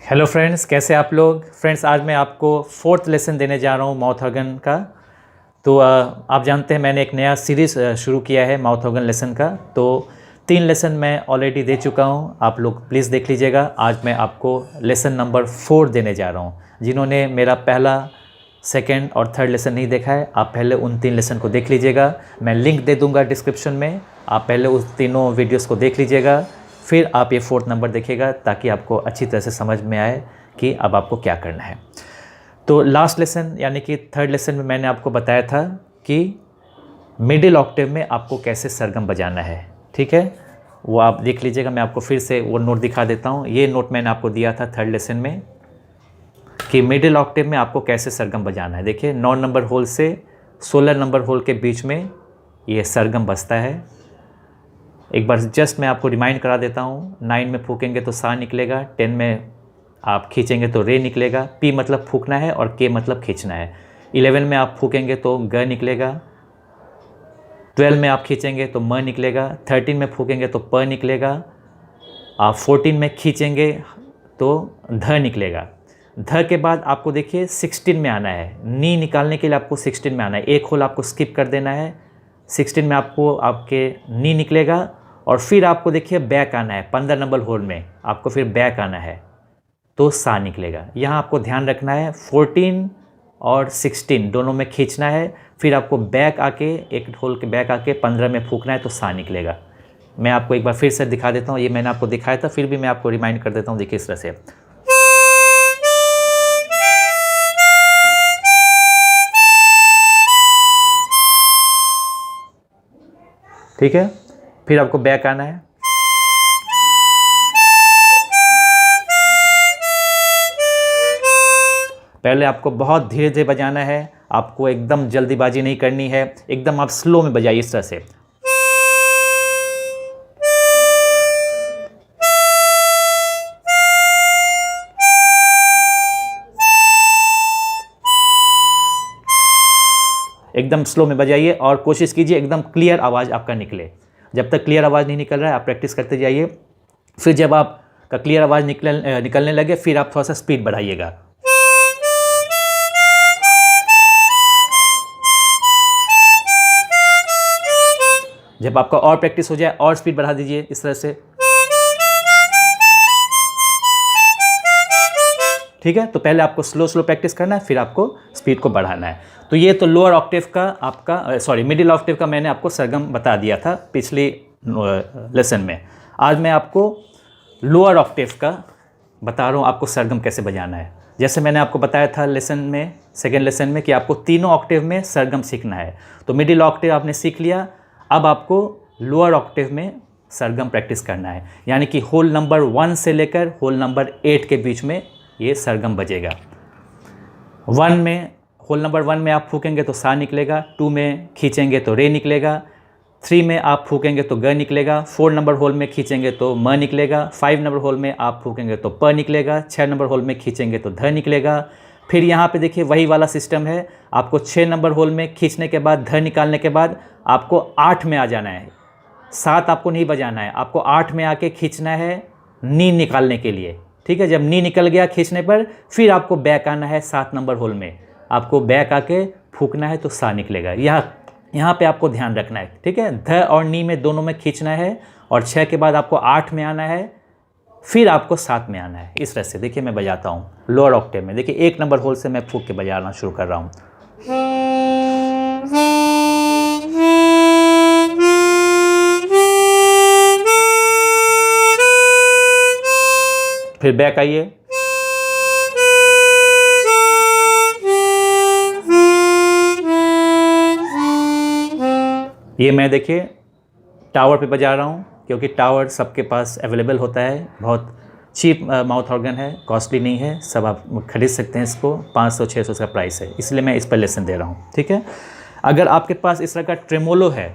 Hello friends, कैसे आप लोग। फ्रेंड्स, आज मैं आपको फोर्थ लेसन देने जा रहा हूँ माउथ ऑर्गन का। तो आप जानते हैं मैंने एक नया सीरीज़ शुरू किया है माउथ ऑर्गन लेसन का। तो 3 लेसन मैं ऑलरेडी दे चुका हूँ, आप लोग प्लीज़ देख लीजिएगा। आज मैं आपको लेसन नंबर 4 देने जा रहा हूँ। जिन्होंने मेरा पहला, सेकेंड और थर्ड लेसन नहीं देखा है, आप पहले उन 3 लेसन को देख लीजिएगा। मैं लिंक दे दूँगा डिस्क्रिप्शन में, आप पहले उस तीनों वीडियोज़ को देख लीजिएगा, फिर आप ये 4th नंबर देखिएगा ताकि आपको अच्छी तरह से समझ में आए कि अब आपको क्या करना है। तो लास्ट लेसन यानी कि थर्ड लेसन में मैंने आपको बताया था कि मिडिल ऑक्टेव में आपको कैसे सरगम बजाना है, ठीक है। वो आप देख लीजिएगा, मैं आपको फिर से वो नोट दिखा देता हूँ। ये नोट मैंने आपको दिया था थर्ड लेसन में कि मिडिल ऑक्टेव में आपको कैसे सरगम बजाना है। देखिए 9 नंबर होल से 16 नंबर होल के बीच में ये सरगम बजता है। एक बार जस्ट मैं आपको रिमाइंड करा देता हूँ। 9 में फूकेंगे तो सा निकलेगा, 10 में आप खींचेंगे तो रे निकलेगा, पी मतलब फूकना है और के मतलब खींचना है। 11 में आप फूकेंगे तो ग निकलेगा, 12 में आप खींचेंगे तो म निकलेगा, 13 में फूकेंगे तो प निकलेगा, आप 14 में खींचेंगे तो ध निकलेगा। ध के बाद आपको देखिए 16 में आना है। नी निकालने के लिए आपको 16 में आना है, एक होल आपको स्किप कर देना है। 16 में आपको आपके नी निकलेगा और फिर आपको देखिए बैक आना है। 15 नंबर होल में आपको फिर बैक आना है तो सा निकलेगा। यहाँ आपको ध्यान रखना है 14 और 16 दोनों में खींचना है, फिर आपको बैक आके एक होल के बैक आके 15 में फूकना है तो सा निकलेगा। मैं आपको एक बार फिर से दिखा देता हूँ, ये मैंने आपको दिखाया था, फिर भी मैं आपको रिमाइंड कर देता हूँ। देखिए इस तरह से, ठीक है। फिर आपको बैक आना है, पहले आपको बहुत धीरे धीरे बजाना है, आपको एकदम जल्दीबाजी नहीं करनी है, एकदम आप स्लो में बजाइए इस तरह से। एकदम स्लो में बजाइए और कोशिश कीजिए एकदम क्लियर आवाज़ आपका निकले। जब तक क्लियर आवाज़ नहीं निकल रहा है आप प्रैक्टिस करते जाइए। फिर जब आपका क्लियर आवाज़ निकलने लगे फिर आप थोड़ा सा स्पीड बढ़ाइएगा। जब आपका और प्रैक्टिस हो जाए और स्पीड बढ़ा दीजिए इस तरह से, ठीक है। तो पहले आपको स्लो स्लो प्रैक्टिस करना है, फिर आपको स्पीड को बढ़ाना है। तो ये तो लोअर ऑक्टेव का आपका मिडिल ऑक्टेव का मैंने आपको सरगम बता दिया था पिछली लेसन में। आज मैं आपको लोअर ऑक्टेव का बता रहा हूँ आपको सरगम कैसे बजाना है। जैसे मैंने आपको बताया था लेसन में, सेकेंड लेसन में, कि आपको तीनों ऑक्टेव में सरगम सीखना है। तो मिडिल ऑक्टेव आपने सीख लिया, अब आपको लोअर ऑक्टेव में सरगम प्रैक्टिस करना है। यानी कि होल नंबर 1 से लेकर होल नंबर 8 के बीच में ये सरगम बजेगा। होल नंबर 1 में आप फूकेंगे तो सा निकलेगा, 2 में खींचेंगे तो रे निकलेगा, 3 में आप फूकेंगे तो ग निकलेगा, 4 नंबर होल में खींचेंगे तो म निकलेगा, 5 नंबर होल में आप फूकेंगे तो प निकलेगा, 6 नंबर होल में खींचेंगे तो ध निकलेगा। फिर यहाँ पे देखिए वही वाला सिस्टम है, आपको 6 नंबर होल में खींचने के बाद, ध निकालने के बाद आपको 8 में आ जाना है। 7 आपको नहीं बजाना है, आपको 8 में आके खींचना है नी निकालने के लिए, ठीक है। जब नी निकल गया खींचने पर फिर आपको बैक आना है 7 नंबर होल में, आपको बैक आके फूकना है तो सा निकलेगा। यहाँ पे आपको ध्यान रखना है, ठीक है। ध और नी में दोनों में खींचना है और 6 के बाद आपको 8 में आना है, फिर आपको 7 में आना है। इस तरह से देखिए मैं बजाता हूँ लोअर ऑक्टेव में। देखिए 1 नंबर होल से मैं फूक के बजाना शुरू कर रहा हूँ। फिर बैक आइए, ये मैं देखिए टावर पे बजा रहा हूँ क्योंकि टावर सबके पास अवेलेबल होता है। बहुत चीप माउथ ऑर्गन है, कॉस्टली नहीं है, सब आप खरीद सकते हैं इसको। 500-600 का प्राइस है, इसलिए मैं इस पर लेसन दे रहा हूँ, ठीक है। अगर आपके पास इस तरह का ट्रेमोलो है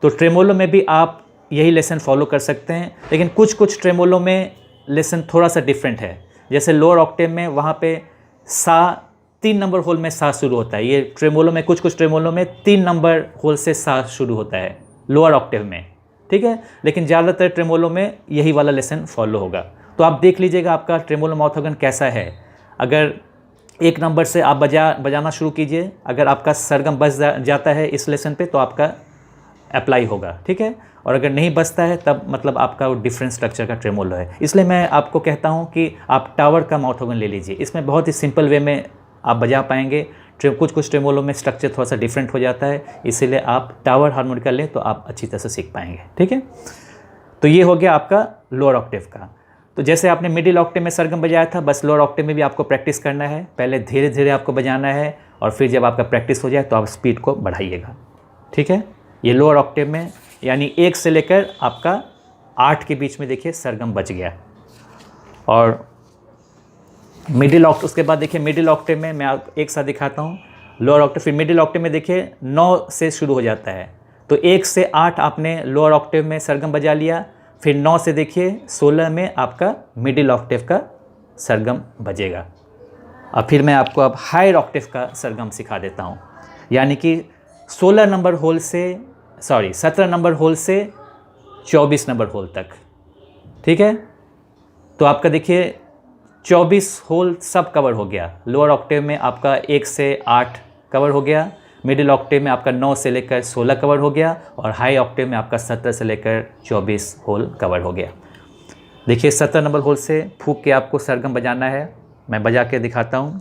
तो ट्रेमोलो में भी आप यही लेसन फॉलो कर सकते हैं, लेकिन कुछ ट्रेमोलो में लेसन थोड़ा सा डिफरेंट है। जैसे लोअर ऑक्टेव में वहाँ पे सा 3 नंबर होल में सा शुरू होता है। ये ट्रेमोलो में कुछ ट्रेमोलो में 3 नंबर होल से सा शुरू होता है लोअर ऑक्टेव में, ठीक है। लेकिन ज़्यादातर ट्रेमोलो में यही वाला लेसन फॉलो होगा। तो आप देख लीजिएगा आपका ट्रेमोलो माउथ ऑर्गन कैसा है। अगर 1 नंबर से आप बजाना शुरू कीजिए, अगर आपका सरगम बज जाता है इस लेसन पे तो आपका अप्लाई होगा, ठीक है। और अगर नहीं बजता है तब मतलब आपका वो डिफरेंट स्ट्रक्चर का ट्रेमोलो है। इसलिए मैं आपको कहता हूँ कि आप टावर का माउथ ऑर्गन ले लीजिए, इसमें बहुत ही सिंपल वे में आप बजा पाएंगे। कुछ ट्रेमोलो में स्ट्रक्चर थोड़ा सा डिफरेंट हो जाता है, इसीलिए आप टावर हार्मोनिका लें तो आप अच्छी तरह से सीख पाएंगे, ठीक है। तो ये हो गया आपका लोअर ऑक्टेव का। तो जैसे आपने मिडिल ऑक्टेव में सरगम बजाया था, बस लोअर ऑक्टेव में भी आपको प्रैक्टिस करना है। पहले धीरे धीरे आपको बजाना है और फिर जब आपका प्रैक्टिस हो जाए तो आप स्पीड को बढ़ाइएगा, ठीक है। ये लोअर ऑक्टेव में यानी 1 से लेकर आपका 8 के बीच में देखिए सरगम बज गया। और मिडिल ऑक्टेव, उसके बाद देखिए मिडिल ऑक्टेव में मैं आप एक साथ दिखाता हूँ। लोअर ऑक्टेव, फिर मिडिल ऑक्टेव में देखिए 9 से शुरू हो जाता है, तो 1 से 8 आपने लोअर ऑक्टेव में सरगम बजा लिया। फिर 9 से देखिए 16 में आपका मिडिल ऑक्टेव का सरगम बजेगा। और फिर मैं आपको अब हायर ऑक्टेव का सरगम सिखा देता हूँ, यानी कि 17 नंबर होल से 24 नंबर होल तक, ठीक है। तो आपका देखिए 24 होल सब कवर हो गया। लोअर ऑक्टेव में आपका 1 से 8 कवर हो गया, मिडिल ऑक्टेव में आपका 9 से लेकर 16 कवर हो गया, और हाई ऑक्टेव में आपका 17 से लेकर 24 होल कवर हो गया। देखिए 17 नंबर होल से फूंक के आपको सरगम बजाना है, मैं बजा के दिखाता हूँ।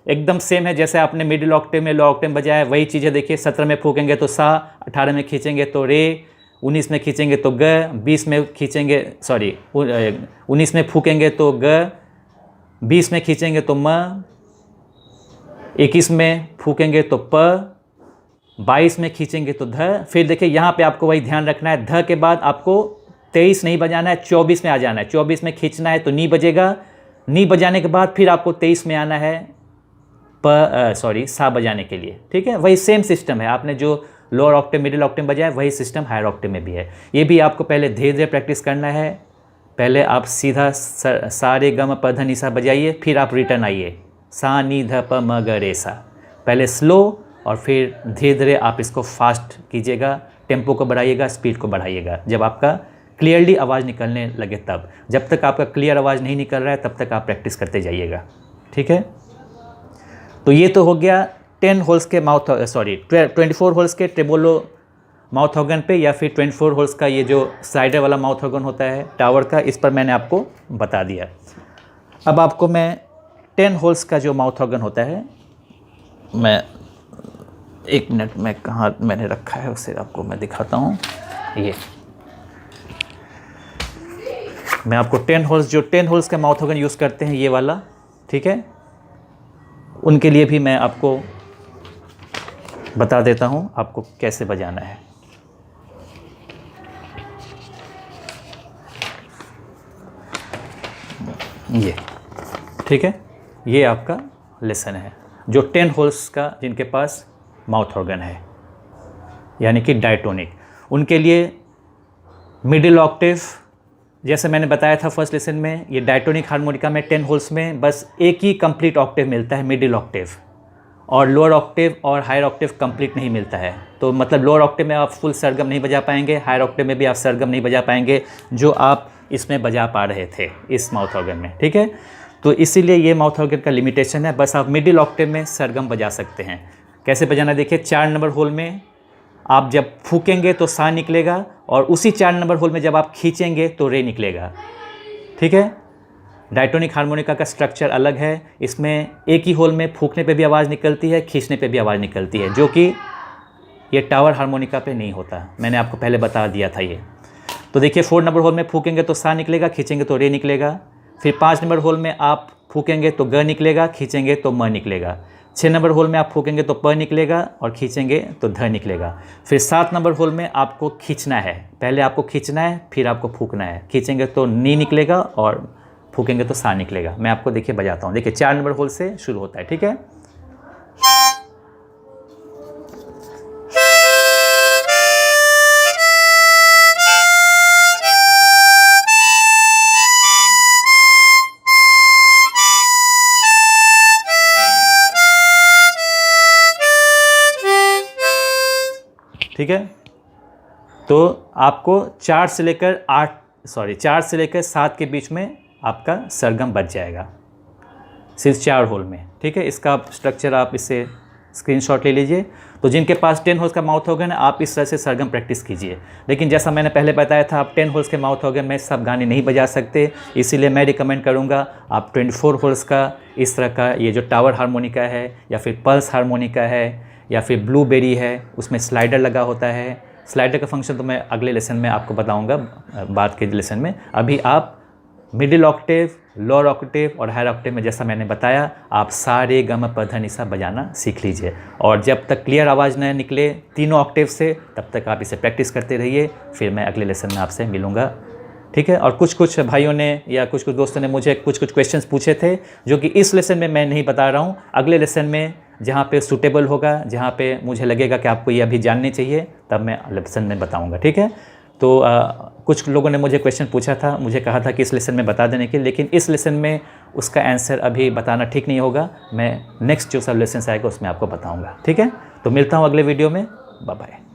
एकदम सेम है जैसे आपने मिडिल ऑक्टेव में लो ऑक्टेव बजाया, वही चीज़ें देखिए। 17 में फूकेंगे तो सा, 18 में खींचेंगे तो रे, 19 में खींचेंगे तो ग, 20 में खींचेंगे 19 में फूकेंगे तो ग, 20 में खींचेंगे तो म, 21 में फूकेंगे तो प, 22 में खींचेंगे तो ध। फिर देखिए यहाँ पे आपको वही ध्यान रखना है, ध के बाद आपको 23 नहीं बजाना है, 24 में आ जाना है। 24 में खींचना है तो नी बजेगा, नी बजाने के बाद फिर आपको 23 में आना है सा बजाने के लिए, ठीक है। वही सेम सिस्टम है, आपने जो लोअर ऑक्टेव मिडिल ऑक्टेव बजाया वही सिस्टम हायर ऑक्टेव में भी है। ये भी आपको पहले धीरे धीरे प्रैक्टिस करना है। पहले आप सीधा सा रे ग म प ध नि सा बजाइए, फिर आप रिटर्न आइए सा नी ध प म ग रे सा। पहले स्लो और फिर धीरे धीरे आप इसको फास्ट कीजिएगा, टेम्पो को बढ़ाइएगा, स्पीड को बढ़ाइएगा। जब आपका क्लियरली आवाज़ निकलने लगे तब, जब तक आपका क्लियर आवाज़ नहीं निकल रहा है तब तक आप प्रैक्टिस करते जाइएगा, ठीक है। तो ये तो हो गया 24 होल्स के ट्रेमोलो माउथ ऑर्गन पे, या फिर 24 होल्स का ये जो साइडर वाला माउथ ऑर्गन होता है टावर का, इस पर मैंने आपको बता दिया। अब आपको मैं 10 होल्स का जो माउथ ऑर्गन होता है, मैं 1 मिनट में कहाँ मैंने रखा है उसे आपको मैं दिखाता हूँ। ये मैं आपको 10 होल्स का माउथ ऑर्गन यूज़ करते हैं ये वाला, ठीक है। उनके लिए भी मैं आपको बता देता हूँ आपको कैसे बजाना है। ये ठीक है, ये आपका लेसन है जो 10 होल्स का जिनके पास माउथ ऑर्गन है, यानी कि डायटोनिक। उनके लिए मिडिल ऑक्टेव, जैसे मैंने बताया था फर्स्ट लेसन में, ये डायटोनिक हार्मोनिका में 10 होल्स में बस एक ही कंप्लीट ऑक्टेव मिलता है, मिडिल ऑक्टेव, और लोअर ऑक्टेव और हायर ऑक्टेव कंप्लीट नहीं मिलता है। तो मतलब लोअर ऑक्टेव में आप फुल सरगम नहीं बजा पाएंगे, हायर ऑक्टेव में भी आप सरगम नहीं बजा पाएंगे जो आप इसमें बजा पा रहे थे इस माउथ ऑर्गन में, ठीक है। तो इसीलिए ये माउथ ऑर्गन का लिमिटेशन है, बस आप मिडिल ऑक्टेव में सरगम बजा सकते हैं। कैसे बजाना देखिए, 4 नंबर होल में आप जब फूकेंगे तो सा निकलेगा, और उसी 4 नंबर होल में जब आप खींचेंगे तो रे निकलेगा, ठीक है। डायटोनिक हार्मोनिका का स्ट्रक्चर अलग है, इसमें एक ही होल में फूकने पे भी आवाज़ निकलती है, खींचने पे भी आवाज़ निकलती है, जो कि ये टावर हार्मोनिका पे नहीं होता। मैंने आपको पहले बता दिया था ये। तो देखिए 4 नंबर होल में फूकेंगे तो सा निकलेगा, खींचेंगे तो रे निकलेगा। फिर 5 नंबर होल में आप फूकेंगे तो ग निकलेगा, खींचेंगे तो म निकलेगा। 6 नंबर होल में आप फूकेंगे तो प निकलेगा और खींचेंगे तो ध निकलेगा। फिर 7 नंबर होल में आपको खींचना है, पहले आपको खींचना है फिर आपको फूकना है। खींचेंगे तो नी निकलेगा और फूकेंगे तो सा निकलेगा। मैं आपको देखिए बजाता हूँ। देखिए 4 नंबर होल से शुरू होता है, ठीक है। ठीक है। तो आपको 4 से लेकर 7 के बीच में आपका सरगम बच जाएगा, सिर्फ 4 होल में, ठीक है। इसका स्ट्रक्चर आप इससे स्क्रीनशॉट ले लीजिए। तो जिनके पास 10 होल्स का माउथ ऑर्गन है, आप इस तरह से सरगम प्रैक्टिस कीजिए। लेकिन जैसा मैंने पहले बताया था, आप 10 होल्स के माउथ ऑर्गन में सब गाने नहीं बजा सकते, इसीलिए मैं रिकमेंड करूँगा आप 24 होल्स का इस तरह का, ये जो टावर हारमोनिका है या फिर पल्स हारमोनिका है या फिर ब्लूबेरी है, उसमें स्लाइडर लगा होता है। स्लाइडर का फंक्शन तो मैं अगले लेसन में आपको बताऊँगा, बाद के लेसन में। अभी आप मिडिल ऑक्टेव, लोअर ऑक्टेव और हायर ऑक्टेव में, जैसा मैंने बताया, आप सा रे ग म प ध नि सा बजाना सीख लीजिए। और जब तक क्लियर आवाज़ न निकले तीनों ऑक्टेव से, तब तक आप इसे प्रैक्टिस करते रहिए। फिर मैं अगले लेसन में आपसे मिलूँगा, ठीक है। और कुछ भाइयों ने या कुछ दोस्तों ने मुझे कुछ क्वेश्चंस पूछे थे, जो कि इस लेसन में मैं नहीं बता रहा हूँ। अगले लेसन में जहाँ पे सूटेबल होगा, जहाँ पे मुझे लगेगा कि आपको ये अभी जानने चाहिए, तब मैं लेसन में बताऊँगा, ठीक है। तो कुछ लोगों ने मुझे क्वेश्चन पूछा था, मुझे कहा था कि इस लेसन में बता देने के, लेकिन इस लेसन में उसका आंसर अभी बताना ठीक नहीं होगा। मैं नेक्स्ट जो सब लेसन आएगा उसमें आपको बताऊंगा, ठीक है। तो मिलता हूँ अगले वीडियो में, बाय बाय।